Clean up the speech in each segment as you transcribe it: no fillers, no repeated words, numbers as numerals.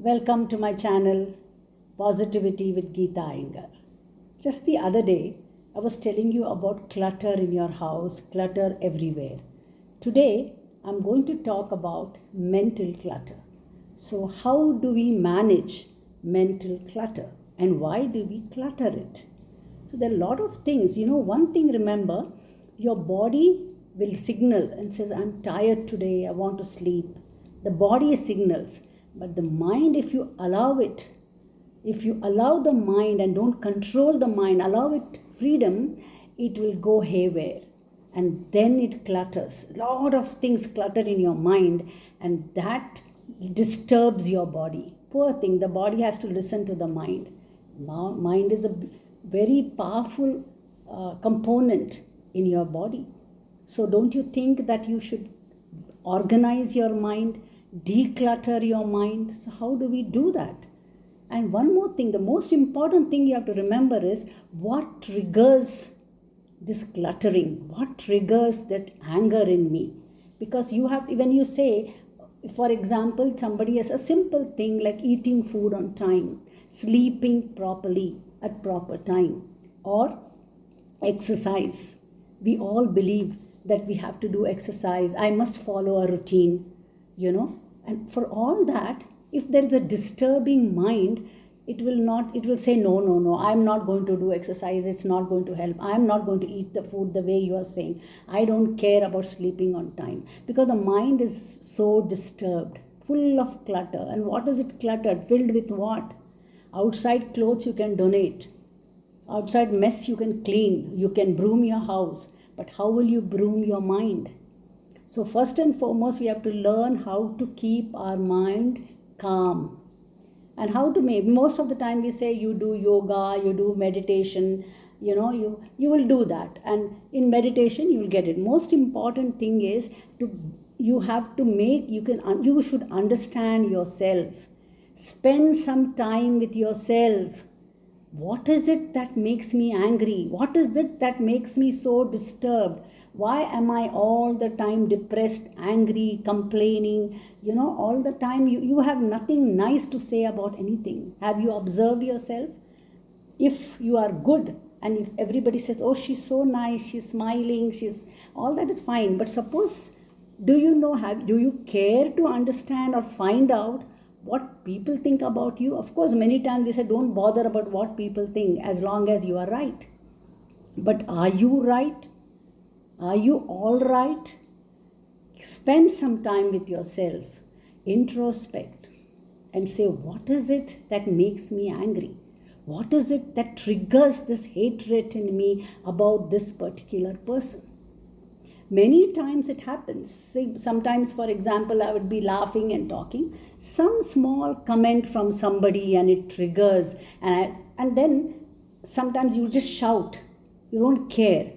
Welcome to my channel, Positivity with Geeta Iyengar. Just the other day, I was telling you about clutter in your house, clutter everywhere. Today, I'm going to talk about mental clutter. So, how do we manage mental clutter and why do we clutter it? So, there are a lot of things. One thing remember, your body will signal and says, I'm tired today, I want to sleep. The body signals, but the mind, if you allow it, if you allow the mind and don't control the mind, allow it freedom, it will go haywire. And then it clutters. A lot of things clutter in your mind, and that disturbs your body. Poor thing, the body has to listen to the mind. Mind is a very powerful component in your body. So, don't you think that you should organize your mind, declutter your mind? So, how do we do that? And one more thing, the most important thing you have to remember is what triggers this cluttering, what triggers that anger in me. Because you have, when you say, for example, somebody has a simple thing like eating food on time, sleeping properly at proper time, or exercise. We all believe that we have to do exercise. I must follow a routine, and for all that, if there is a disturbing mind, it will say, no, I'm not going to do exercise. It's not going to help. I'm not going to eat the food the way you are saying. I don't care about sleeping on time, because the mind is so disturbed, full of clutter. And what is it cluttered? Filled with what? Outside clothes you can donate. Outside mess you can clean. You can broom your house. But how will you broom your mind? So first and foremost, we have to learn how to keep our mind calm. And how to make, most of the time we say you do yoga, you do meditation, you will do that. And in meditation you will get it. Most important thing is you should understand yourself. Spend some time with yourself. What is it that makes me angry? What is it that makes me so disturbed? Why am I all the time depressed, angry, complaining? All the time you have nothing nice to say about anything. Have you observed yourself? If you are good and if everybody says, oh, she's so nice, she's smiling, all that is fine. But suppose, do you care to understand or find out what people think about you? Of course, many times we say, don't bother about what people think as long as you are right. But are you right? Are you all right? Spend some time with yourself, introspect, and say, what is it that makes me angry? What is it that triggers this hatred in me about this particular person? Many times it happens. Sometimes, for example, I would be laughing and talking, some small comment from somebody and it triggers, and then sometimes you just shout, you don't care.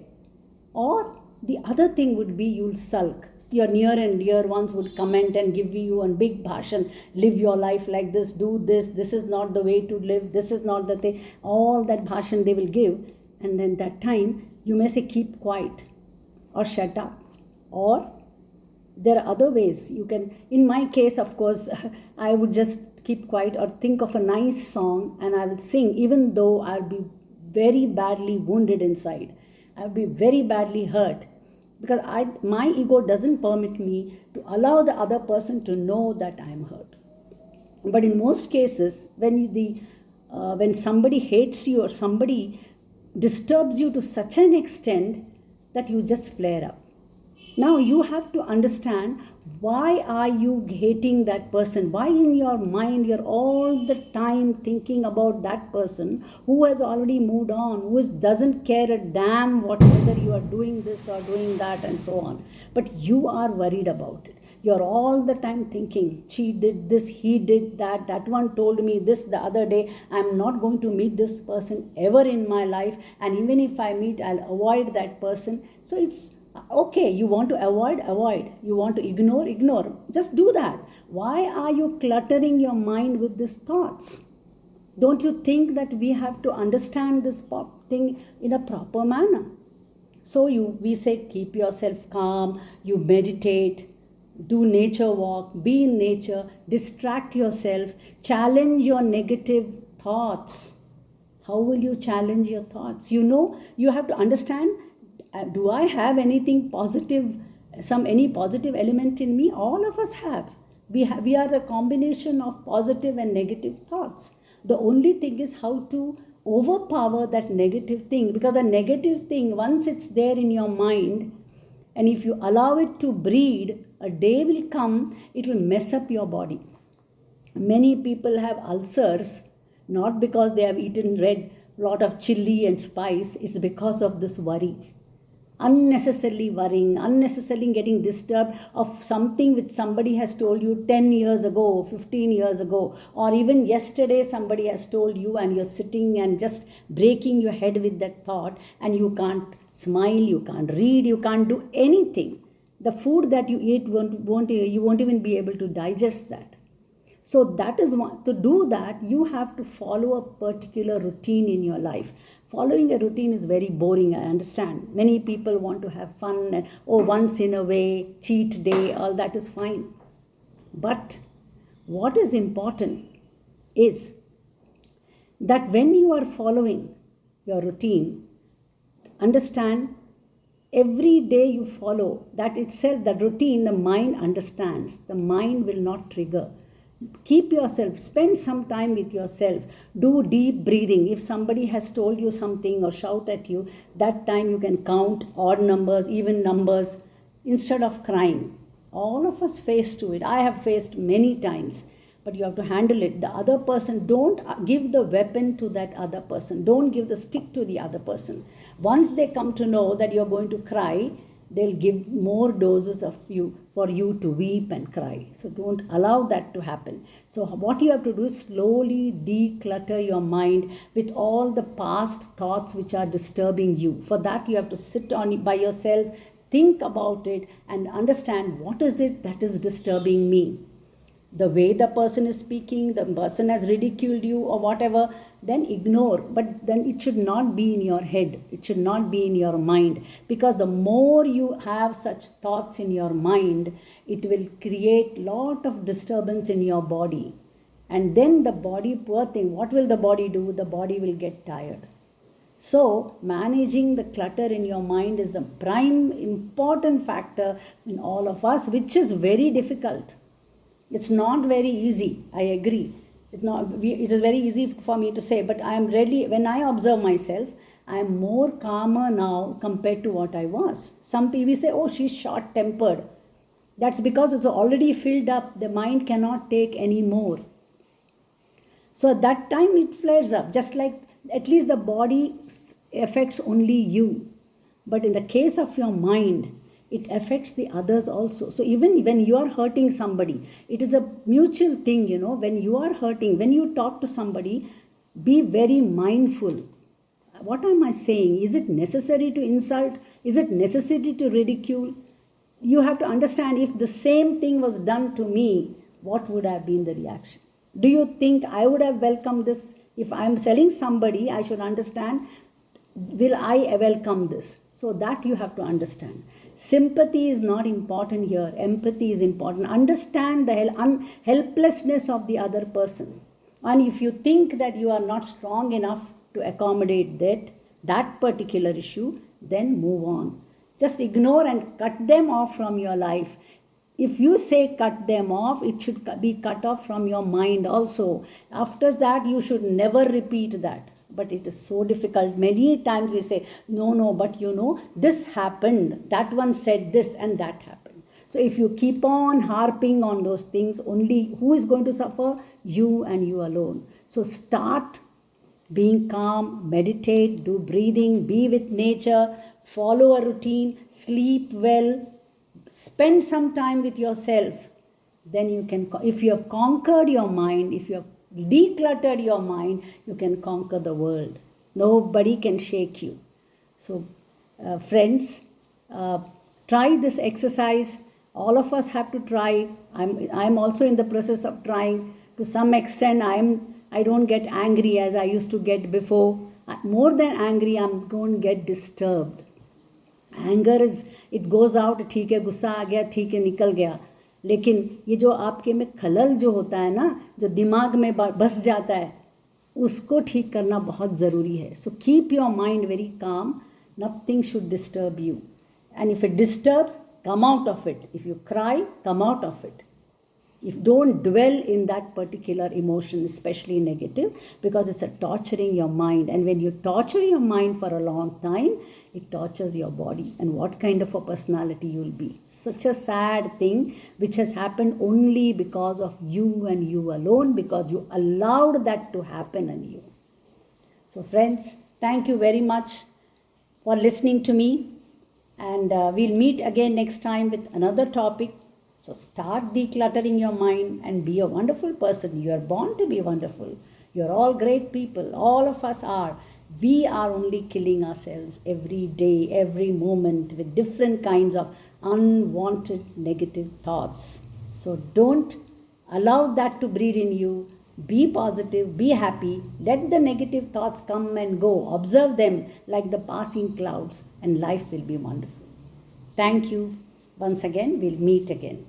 Or the other thing would be you'll sulk. Your near and dear ones would comment and give you a big bhashan, live your life like this, do this is not the way to live, this is not the thing, all that bhashan they will give. And then that time you may say, keep quiet or shut up. Or there are other ways you can, in my case, of course, I would just keep quiet or think of a nice song and I will sing, even though I'll be very badly wounded inside. I'll be very badly hurt, because my ego doesn't permit me to allow the other person to know that I'm hurt. But in most cases, when somebody hates you or somebody disturbs you to such an extent that you just flare up. Now you have to understand, why are you hating that person? Why in your mind you're all the time thinking about that person who has already moved on, who doesn't care a damn whether you are doing this or doing that and so on. But you are worried about it. You're all the time thinking, she did this, he did that, that one told me this the other day, I'm not going to meet this person ever in my life, and even if I meet, I'll avoid that person. So it's okay, you want to avoid, you want to ignore, just do that. Why are you cluttering your mind with these thoughts? Don't you think that we have to understand this thing in a proper manner? So we say, keep yourself calm, you meditate, do nature walk, be in nature, distract yourself, challenge your negative thoughts. How will you challenge your thoughts? You have to understand, do I have anything positive, any positive element in me? All of us have. We are the combination of positive and negative thoughts. The only thing is how to overpower that negative thing, because the negative thing, once it's there in your mind, and if you allow it to breed, a day will come, it will mess up your body. Many people have ulcers, not because they have eaten lot of chili and spice, it's because of this worry. Unnecessarily worrying, unnecessarily getting disturbed of something which somebody has told you 10 years ago, 15 years ago, or even yesterday somebody has told you, and you're sitting and just breaking your head with that thought, and you can't smile, you can't read, you can't do anything. The food that you eat you won't even be able to digest that. So that is one. To do that, you have to follow a particular routine in your life. Following a routine is very boring, I understand. Many people want to have fun and, once in a way, cheat day, all that is fine. But what is important is that when you are following your routine, understand every day you follow that itself, the routine, the mind understands. The mind will not trigger. Keep yourself, spend some time with yourself, do deep breathing. If somebody has told you something or shout at you, that time you can count odd numbers, even numbers, instead of crying. All of us face to it. I have faced many times, but you have to handle it. The other person, don't give the weapon to that other person. Don't give the stick to the other person. Once they come to know that you're going to cry, they'll give more doses of you for you to weep and cry. So don't allow that to happen. So what you have to do is slowly declutter your mind with all the past thoughts which are disturbing you. For that you have to sit by yourself, think about it, and understand what is it that is disturbing me. The way the person is speaking, the person has ridiculed you or whatever, then ignore. But then it should not be in your head. It should not be in your mind. Because the more you have such thoughts in your mind, it will create lot of disturbance in your body. And then the body, poor thing, what will the body do? The body will get tired. So, managing the clutter in your mind is the prime important factor in all of us, which is very difficult. It's not very easy, I agree. It is very easy for me to say, but I am really, when I observe myself, I am more calmer now compared to what I was. Some people say, she's short-tempered. That's because it's already filled up. The mind cannot take any more. So at that time it flares up, just like at least the body affects only you. But in the case of your mind, it affects the others also. So even when you are hurting somebody, it is a mutual thing, when you are hurting, when you talk to somebody, be very mindful. What am I saying? Is it necessary to insult? Is it necessary to ridicule? You have to understand, if the same thing was done to me, what would have been the reaction? Do you think I would have welcomed this? If I am selling somebody, I should understand, will I welcome this? So that you have to understand. Sympathy is not important here. Empathy is important. Understand the helplessness of the other person. And if you think that you are not strong enough to accommodate that particular issue, then move on. Just ignore and cut them off from your life. If you say cut them off, it should be cut off from your mind also. After that, you should never repeat that. But it is so difficult. Many times we say, no, but this happened. That one said this and that happened. So if you keep on harping on those things, only who is going to suffer? You and you alone. So start being calm, meditate, do breathing, be with nature, follow a routine, sleep well, spend some time with yourself. Then you can, if you have conquered your mind, if you have decluttered your mind, you can conquer the world. Nobody can shake you. So friends, try this exercise. All of us have to try. I'm also in the process of trying. To some extent, I don't get angry as I used to get before. More than angry, I don't get disturbed. Anger is, it goes out, theek hai, gussa aa gaya, theek hai, nikal gaya. लेकिन ये जो आपके में खलल जो होता है ना, जो दिमाग में बस जाता है, उसको ठीक करना बहुत ज़रूरी है. So keep your mind very calm. Nothing should disturb you. And if it disturbs, come out of it. If you cry, come out of it. If don't dwell in that particular emotion, especially negative, because it's a torturing your mind. And when you torture your mind for a long time, it tortures your body. And what kind of a personality you'll be. Such a sad thing which has happened only because of you and you alone, because you allowed that to happen in you. So friends, thank you very much for listening to me. And we'll meet again next time with another topic. So start decluttering your mind and be a wonderful person. You are born to be wonderful. You're all great people. All of us are. We are only killing ourselves every day, every moment with different kinds of unwanted negative thoughts. So don't allow that to breed in you. Be positive, be happy. Let the negative thoughts come and go. Observe them like the passing clouds, and life will be wonderful. Thank you. Once again, we'll meet again.